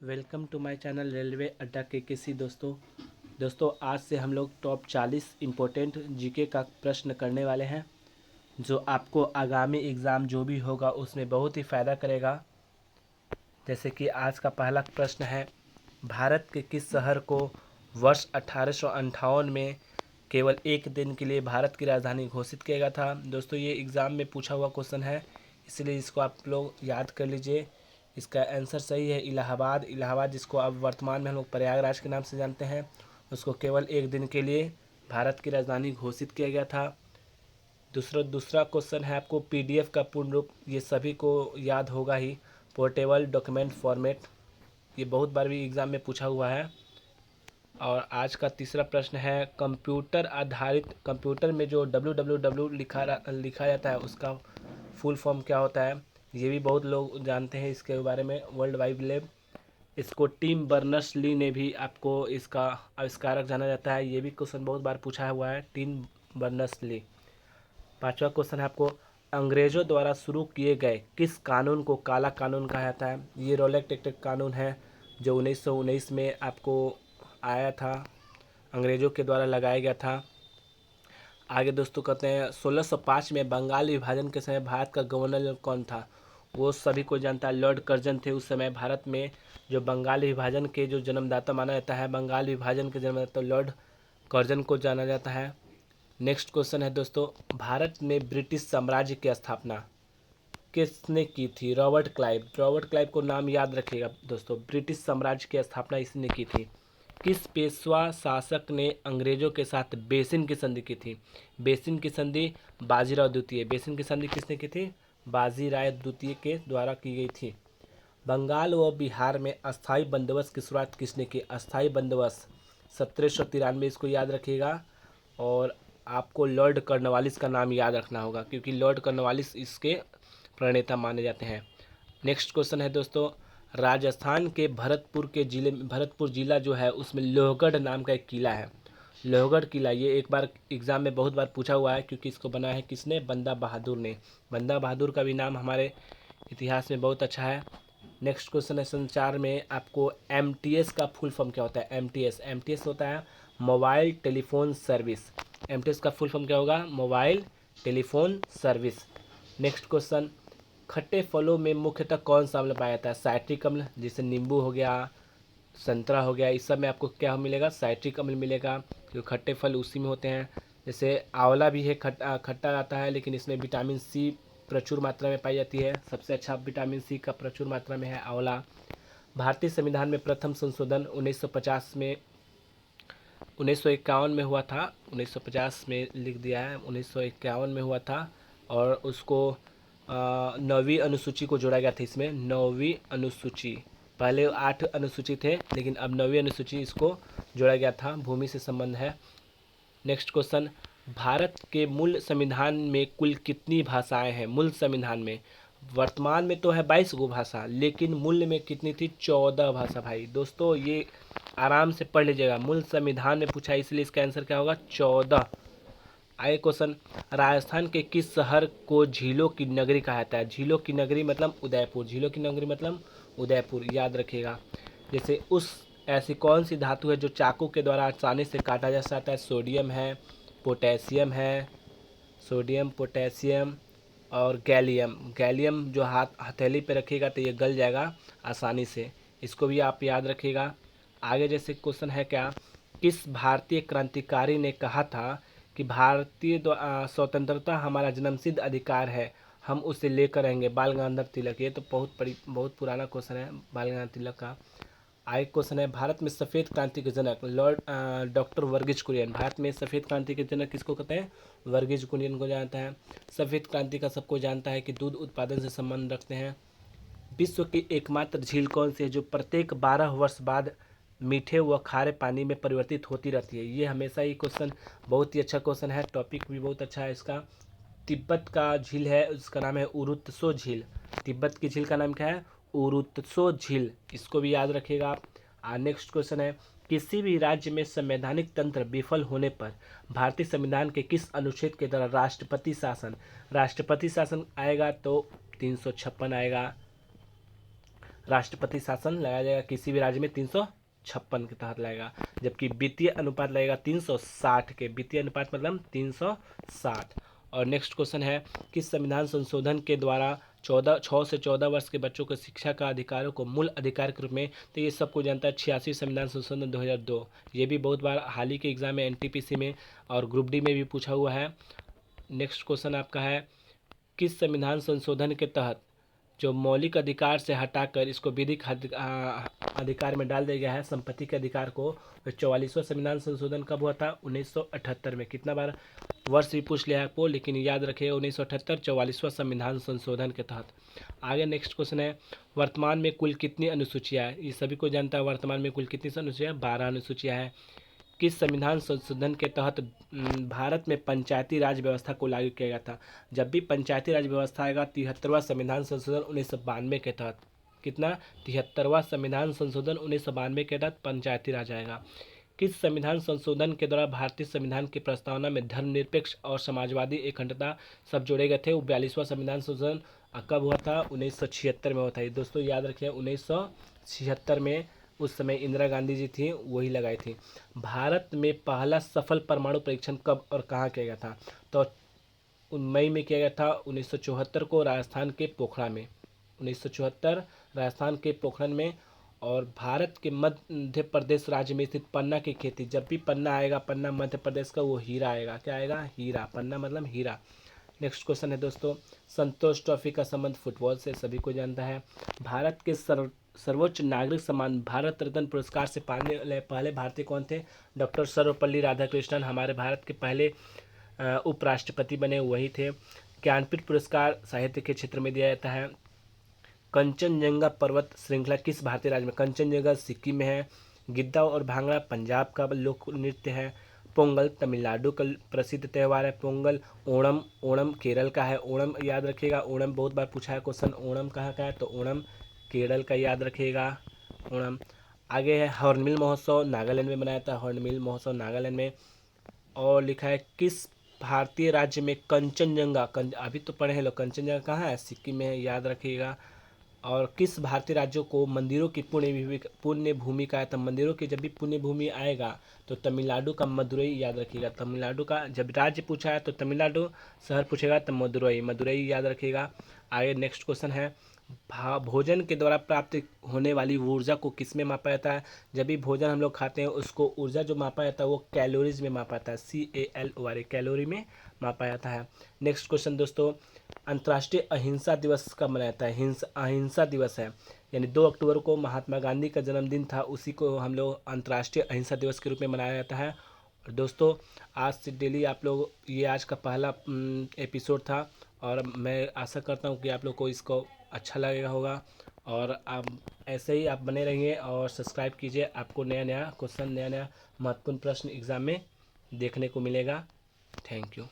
Welcome to my channel railway Adda के किसी दोस्तों आज से हम लोग टॉप 40 इम्पोर्टेंट जीके का प्रश्न करने वाले हैं जो आपको आगामी एग्ज़ाम जो भी होगा उसमें बहुत ही फ़ायदा करेगा। जैसे कि आज का पहला प्रश्न है, भारत के किस शहर को वर्ष 1858 में केवल एक दिन के लिए भारत की राजधानी घोषित किया गया था। दोस्तों ये एग्ज़ाम में पूछा हुआ क्वेश्चन है, इसलिए इसको आप लोग याद कर लीजिए। इसका आंसर सही है इलाहाबाद। इलाहाबाद जिसको अब वर्तमान में हम लोग प्रयागराज के नाम से जानते हैं, उसको केवल एक दिन के लिए भारत की राजधानी घोषित किया गया था। दूसरा क्वेश्चन है आपको, पीडीएफ का पूर्ण रूप ये सभी को याद होगा ही, पोर्टेबल डॉक्यूमेंट फॉर्मेट। ये बहुत बार भी एग्ज़ाम में पूछा हुआ है। और आज का तीसरा प्रश्न है, कंप्यूटर आधारित कंप्यूटर में जो www लिखा जाता है उसका फुल फॉर्म क्या होता है। ये भी बहुत लोग जानते हैं इसके बारे में, वर्ल्ड वाइड वेब। इसको टिम बर्नर्स ली ने भी आपको इसका आविष्कारक जाना जाता है। ये भी क्वेश्चन बहुत बार पूछा हुआ है, टिम बर्नर्स ली। पांचवा क्वेश्चन है आपको, अंग्रेजों द्वारा शुरू किए गए किस कानून को काला कानून कहा जाता है। ये रॉलेट एक्ट कानून है जो 1919 में आपको आया था, अंग्रेजों के द्वारा लगाया गया था। आगे दोस्तों कहते हैं, 1605 में बंगाल विभाजन के समय भारत का गवर्नर कौन था। वो सभी को जानता है, लॉर्ड कर्जन थे। उस समय भारत में जो बंगाल विभाजन के जो जन्मदाता माना जाता है, बंगाल विभाजन के जन्मदाता लॉर्ड कर्जन को जाना जाता है। नेक्स्ट क्वेश्चन है दोस्तों, भारत में ब्रिटिश साम्राज्य की स्थापना किसने की थी। Robert Clive. रॉबर्ट क्लाइव को नाम याद रखिएगा दोस्तों, ब्रिटिश साम्राज्य की स्थापना इसने की थी। किस पेशवा शासक ने अंग्रेजों के साथ बेसिन की संधि की थी। बेसिन की संधि बाजीराव द्वितीय। बेसिन की संधि किसने की थी, बाजीराव द्वितीय के द्वारा की गई थी। बंगाल व बिहार में अस्थाई बंदोबस्त की शुरुआत किसने की। अस्थाई बंदोबस्त 1793, इसको याद रखिएगा। और आपको लॉर्ड कॉर्नवालिस का नाम याद रखना होगा क्योंकि लॉर्ड कॉर्नवालिस इसके प्रणेता माने जाते हैं। नेक्स्ट क्वेश्चन है दोस्तों, राजस्थान के भरतपुर जिला जो है उसमें लोहगढ़ नाम का एक किला है। लोहगढ़ किला ये एक बार एग्जाम में बहुत बार पूछा हुआ है क्योंकि इसको बनाया है किसने, बंदा बहादुर ने। बंदा बहादुर का भी नाम हमारे इतिहास में बहुत अच्छा है। नेक्स्ट क्वेश्चन है, संचार में आपको एमटीएस का फुल फॉर्म क्या होता है। एमटीएस होता है मोबाइल टेलीफोन सर्विस। एमटीएस का फुल फॉर्म क्या होगा, mobile telephone service. Next question, खट्टे फलों में मुख्यतः कौन सा अम्ल पाया जाता है। साइट्रिक अम्ल, जैसे नींबू हो गया, संतरा हो गया, इस सब में आपको क्या मिलेगा, साइट्रिक अम्ल मिलेगा क्योंकि खट्टे फल उसी में होते हैं। जैसे आंवला भी है, खट्टा आता है लेकिन इसमें विटामिन सी प्रचुर मात्रा में पाई जाती है। सबसे अच्छा विटामिन सी का प्रचुर मात्रा में है आंवला। भारतीय संविधान में प्रथम संशोधन 1950 में 1951 में हुआ था। 1950 में लिख दिया है, 1951 में हुआ था। और उसको 9वीं अनुसूची को जोड़ा गया था इसमें, 9वीं अनुसूची। पहले 8 अनुसूची थे लेकिन अब 9वीं अनुसूची इसको जोड़ा गया था, भूमि से संबंध है। नेक्स्ट क्वेश्चन, भारत के मूल संविधान में कुल कितनी भाषाएं हैं। मूल संविधान में वर्तमान में तो है 22 गो भाषा, लेकिन मूल में कितनी थी, 14 भाषा। भाई दोस्तों ये आराम से पढ़ लीजिएगा, मूल संविधान में पूछा है इसलिए इसका आंसर क्या होगा, 14। आगे क्वेश्चन, राजस्थान के किस शहर को झीलों की नगरी कहा जाता है। झीलों की नगरी मतलब उदयपुर। झीलों की नगरी मतलब उदयपुर, याद रखिएगा। जैसे उस ऐसी कौन सी धातु है जो चाकू के द्वारा आसानी से काटा जा सकता है। सोडियम है, पोटेशियम है, सोडियम पोटेशियम और गैलियम। गैलियम जो हथेली पे रखिएगा तो ये गल जाएगा आसानी से, इसको भी आप याद रखिएगा। आगे जैसे क्वेश्चन है क्या, किस भारतीय क्रांतिकारी ने कहा था कि भारतीय स्वतंत्रता हमारा जन्मसिद्ध अधिकार है, हम उसे लेकर रहेंगे। बाल गंगाधर तिलक। ये तो बहुत पुराना क्वेश्चन है बाल गंगाधर तिलक का। आगे क्वेश्चन है, भारत में सफ़ेद क्रांति के जनक डॉक्टर वर्गीज कुरियन। भारत में सफ़ेद क्रांति के जनक किसको कहते हैं, वर्गीज कुरियन को जानता है। सफ़ेद क्रांति का सबको जानता है कि दूध उत्पादन से संबंध रखते हैं। विश्व की एकमात्र झील कौन सी है जो प्रत्येक 12 वर्ष बाद मीठे व खारे पानी में परिवर्तित होती रहती है। ये हमेशा ही क्वेश्चन बहुत ही अच्छा क्वेश्चन है, टॉपिक भी बहुत अच्छा है इसका। तिब्बत का झील है, उसका नाम है उरुत्सो झील। तिब्बत की झील का नाम क्या है, उरुत्सो झील, इसको भी याद रखिएगा आप। नेक्स्ट क्वेश्चन है, किसी भी राज्य में संवैधानिक तंत्र विफल होने पर भारतीय संविधान के किस अनुच्छेद के द्वारा राष्ट्रपति शासन आएगा, तो 356 आएगा। राष्ट्रपति शासन लगाया जाएगा किसी भी राज्य में 356 के तहत लगेगा, जबकि वित्तीय अनुपात लगेगा 360 के। वित्तीय अनुपात मतलब 360। और नेक्स्ट क्वेश्चन है, किस संविधान संशोधन के द्वारा 6 से 14 वर्ष के बच्चों को शिक्षा का अधिकारों को मूल अधिकार के रूप में, तो ये सबको जानता है 86 संविधान संशोधन 2002। ये भी बहुत बार हाल ही के एग्जाम में एनटीपीसी में और ग्रुप डी में भी पूछा हुआ है। नेक्स्ट क्वेश्चन आपका है, किस संविधान संशोधन के तहत जो मौलिक अधिकार से हटाकर इसको विधिक अधिकार में डाल दिया गया है संपत्ति के अधिकार को। तो 44वां संविधान संशोधन कब हुआ था? 1978 में। कितना बार वर्ष भी पूछ लिया है आपको, लेकिन याद रखिए 1978 44वां संविधान संशोधन के तहत। आगे नेक्स्ट क्वेश्चन है, वर्तमान में कुल कितनी अनुसूचियाँ हैं? ये सभी को जानता है वर्तमान में कुल कितनी अनुसूचियाँ? 12 अनुसूचियाँ हैं। किस संविधान संशोधन के तहत भारत में पंचायती राज व्यवस्था को लागू किया गया था? जब भी पंचायती राज व्यवस्था आएगा 73वां संविधान संशोधन 1992 के तहत। कितना? 73वां संविधान संशोधन 1992 के तहत पंचायती राज आएगा। किस संविधान संशोधन के द्वारा भारतीय संविधान की प्रस्तावना में धर्मनिरपेक्ष और समाजवादी अखंडता सब जोड़े गए थे? वो 42वां संविधान संशोधन कब हुआ था? 1976 में हुआ था। दोस्तों याद रखिए 1976 में, उस समय इंदिरा गांधी जी थी, वही लगाई थी। भारत में पहला सफल परमाणु परीक्षण कब और कहाँ किया गया था? तो मई में किया गया था 1974 को राजस्थान के पोखरा में। 1974 राजस्थान के पोखरण में। और भारत के मध्य प्रदेश राज्य में स्थित पन्ना की खेती, जब भी पन्ना आएगा, पन्ना मध्य प्रदेश का, वो हीरा आएगा। क्या आएगा? हीरा। पन्ना मतलब हीरा। नेक्स्ट क्वेश्चन है दोस्तों, संतोष ट्रॉफी का संबंध फुटबॉल से सभी को जानता है। भारत के सर्वोच्च नागरिक सम्मान भारत रत्न पुरस्कार से पाने वाले पहले भारतीय कौन थे? डॉक्टर सर्वपल्ली राधाकृष्णन हमारे भारत के पहले उपराष्ट्रपति बने, वही थे। ज्ञानपीठ पुरस्कार साहित्य के क्षेत्र में दिया जाता है। कंचनजंगा पर्वत श्रृंखला किस भारतीय राज्य में? कंचनजंगा सिक्किम में है। गिद्दा और भांगड़ा पंजाब का लोक नृत्य है। पोंगल तमिलनाडु का प्रसिद्ध त्यौहार है। पोंगल। ओणम केरल का है। ओणम याद रखिएगा, ओणम बहुत बार पूछा है क्वेश्चन, ओणम कहाँ का है? तो ओणम केरल का याद रखिएगा, ओणम। आगे है हॉर्नबिल महोत्सव नागालैंड में मनाया था। हॉर्नबिल महोत्सव नागालैंड में। और लिखा है किस भारतीय राज्य में कंचनजंगा, अभी तो पढ़े हैं लोग, कंचनजंगा कहाँ है? सिक्किम में है, याद रखिएगा। और किस भारतीय राज्यों को मंदिरों की पुण्य भूमि का है? तो मंदिरों की जब भी पुण्य भूमि आएगा तो तमिलनाडु का मदुरई, याद रखिएगा। तमिलनाडु का जब राज्य पूछा है तो तमिलनाडु, शहर पूछेगा तो मदुरई याद रखिएगा। आगे नेक्स्ट क्वेश्चन है, भोजन के द्वारा प्राप्त होने वाली ऊर्जा को किस में मापा जाता है? जब भी भोजन हम लोग खाते हैं उसको ऊर्जा जो मापा जाता है वो कैलोरीज में मापा जाता है। CALORY कैलोरी में मापा जाता है। नेक्स्ट क्वेश्चन दोस्तों, अंतर्राष्ट्रीय अहिंसा दिवस कब मनाया जाता है? अहिंसा दिवस है, यानी 2 अक्टूबर को महात्मा गांधी का जन्मदिन था, उसी को हम लोग अंतर्राष्ट्रीय अहिंसा दिवस के रूप में मनाया जाता है। और दोस्तों आज से डेली आप लोग, ये आज का पहला एपिसोड था और मैं आशा करता हूँ कि आप लोग को इसको अच्छा लगेगा होगा। और आप ऐसे ही आप बने रहिए और सब्सक्राइब कीजिए, आपको नया नया क्वेश्चन, नया नया महत्वपूर्ण प्रश्न एग्जाम में देखने को मिलेगा। Thank you.